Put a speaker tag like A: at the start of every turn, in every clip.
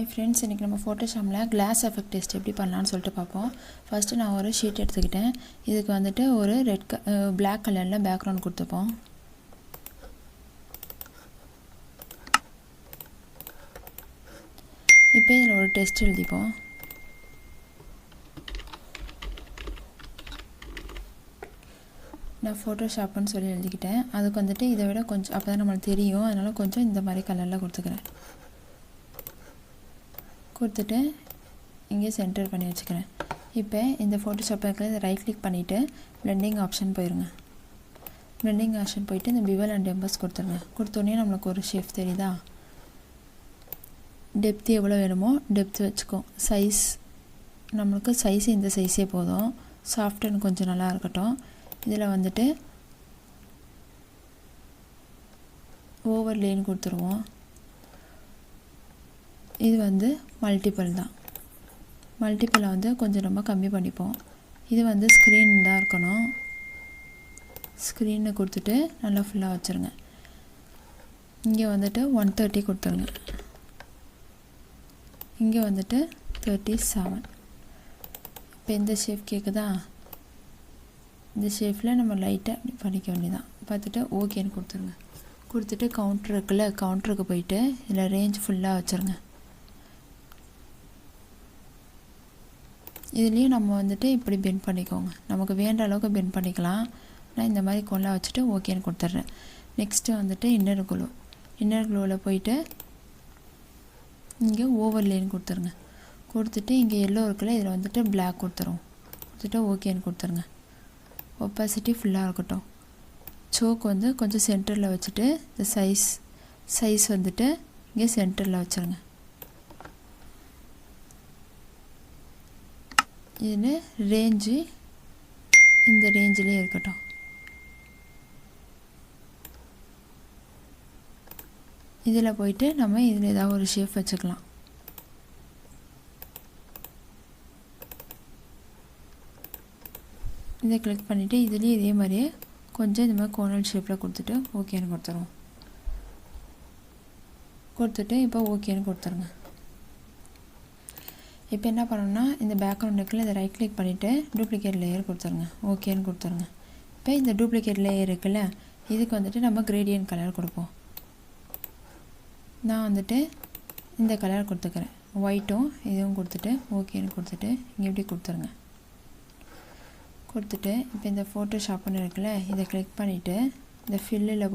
A: Hi friends, இன்றைக்கி நம்ம ஃபோட்டோஷாப்பில் class effect test எப்படி பண்ணலான்னு சொல்லிட்டு பார்ப்போம். ஃபஸ்ட்டு நான் ஒரு ஷீட் எடுத்துக்கிட்டேன். இதுக்கு வந்துட்டு ஒரு பிளாக் கலரில் பேக்ரவுண்ட் கொடுத்துப்போம். இப்போ இதில் ஒரு டெஸ்ட் எழுதிப்போம். நான் ஃபோட்டோஷாப்புன்னு சொல்லி எழுதிக்கிட்டேன். அதுக்கு வந்துட்டு இதை விட கொஞ்சம் அப்போ தான் நம்மளுக்கு தெரியும், அதனால் கொஞ்சம் இந்த மாதிரி கலரில் கொடுத்துக்கிறேன். கொடுத்துட்டு இங்கே சென்டர் பண்ணி வச்சுக்கிறேன். இப்போ இந்த ஃபோட்டோஷாப்பை ரைட் கிளிக் பண்ணிவிட்டு பிளெண்டிங் ஆப்ஷன் போயிடுங்க. பிளெண்டிங் ஆப்ஷன் போயிட்டு இந்த பிவல் அண்ட் எம்பஸ் கொடுத்துருங்க. கொடுத்தோடனே நம்மளுக்கு ஒரு ஷேப் தெரியுதா? டெப்த்து எவ்வளோ வேணுமோ டெப்த்து வச்சுக்கோ. சைஸ் நம்மளுக்கு சைஸ் இந்த சைஸே போதும். சாஃப்ட்னு கொஞ்சம் நல்லா இருக்கட்டும். இதில் வந்துட்டு ஓவர்லேன்னு கொடுத்துருவோம். இது வந்து மல்டிபிள் தான். மல்டிப்பிளை வந்து கொஞ்சம் ரொம்ப கம்மி பண்ணிப்போம். இது வந்து ஸ்க்ரீன் தான் இருக்கணும். ஸ்க்ரீனை கொடுத்துட்டு நல்லா ஃபுல்லாக வச்சுருங்க. இங்கே வந்துட்டு 130 கொடுத்துருங்க. இங்கே வந்துட்டு 37. இப்போ இந்த ஷேப் கேட்குதா? இந்த ஷேப்பில் நம்ம லைட்டாக அப்படி பண்ணிக்க வேண்டியதான். பார்த்துட்டு ஓகேன்னு கொடுத்துருங்க. கொடுத்துட்டு கவுண்டர் இருக்குல்ல, கவுண்டருக்கு போயிட்டு இதில் ரேஞ்ச் ஃபுல்லாக வச்சுருங்க. இதுலேயும் நம்ம வந்துட்டு இப்படி பெண்ட் பண்ணிக்கோங்க. நமக்கு வேண்ட அளவுக்கு பெண்ட் பண்ணிக்கலாம். நான் இந்த மாதிரி கொள்ளா வச்சுட்டு ஓகேன்னு கொடுத்துட்றேன். நெக்ஸ்ட்டு வந்துட்டு இன்னர் க்ளூவில் போயிட்டு இங்கே ஓவர்லேன்னு கொடுத்துருங்க. கொடுத்துட்டு இங்கே எல்லோ இருக்குல்ல, இதில் வந்துட்டு பிளாக் கொடுத்துருவோம். கொடுத்துட்டு ஓகேன்னு கொடுத்துருங்க. ஒப்பாசிட்டி ஃபுல்லாக இருக்கட்டும். சோக் வந்து கொஞ்சம் சென்டரில் வச்சுட்டு இந்த சைஸ் வந்துட்டு இங்கே சென்டரில் வச்சுருங்க. இதில் ரேஞ்சு இந்த ரேஞ்சிலே இருக்கட்டும். இதில் போயிட்டு நம்ம இதில் ஏதாவது ஒரு ஷேப் வச்சுக்கலாம். இதை கிளிக் பண்ணிவிட்டு இதுலேயும் இதே மாதிரியே கொஞ்சம் இந்த மாதிரி கோனல் ஷேப்பில் கொடுத்துட்டு ஓகேன்னு கொடுத்துருவோம். கொடுத்துட்டு இப்போ ஓகேன்னு கொடுத்துருங்க. இப்போ என்ன பண்ணணும்னா இந்த பேக்ரவுண்ட் இருக்குல்ல, இதை ரைட் கிளிக் பண்ணிவிட்டு டூப்ளிகேட் லேயர் கொடுத்துருங்க. ஓகேன்னு கொடுத்துருங்க. இப்போ இந்த டூப்ளிகேட் லேயர் இருக்குல்ல, இதுக்கு வந்துட்டு நம்ம கிரேடியன்ட் கலர் கொடுப்போம். நான் வந்துட்டு இந்த கலர் கொடுத்துக்கிறேன். ஒயிட்டும் இதுவும் கொடுத்துட்டு ஓகேன்னு கொடுத்துட்டு இங்கே இப்படி கொடுத்துருங்க. கொடுத்துட்டு இப்போ இந்த ஃபோட்டோஷாப்னு இருக்குல்ல, இதை கிளிக் பண்ணிவிட்டு இந்த ஃபில்லில்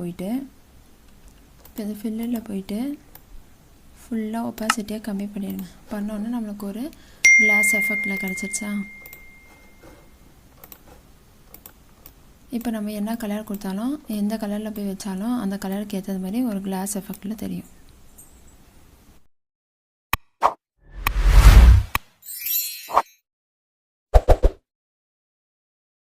A: போயிட்டு ஃபுல்லாக ஒப்பாசிட்டியாக கம்மி பண்ணிடுங்க. பண்ணோன்னே நம்மளுக்கு ஒரு கிளாஸ் எஃபெக்டில் கிடச்சிருச்சா? இப்போ நம்ம என்ன கலர் கொடுத்தாலும் எந்த கலரில் போய் வச்சாலும் அந்த கலருக்கு ஏற்றது மாதிரி ஒரு கிளாஸ் எஃபெக்டில் தெரியும்.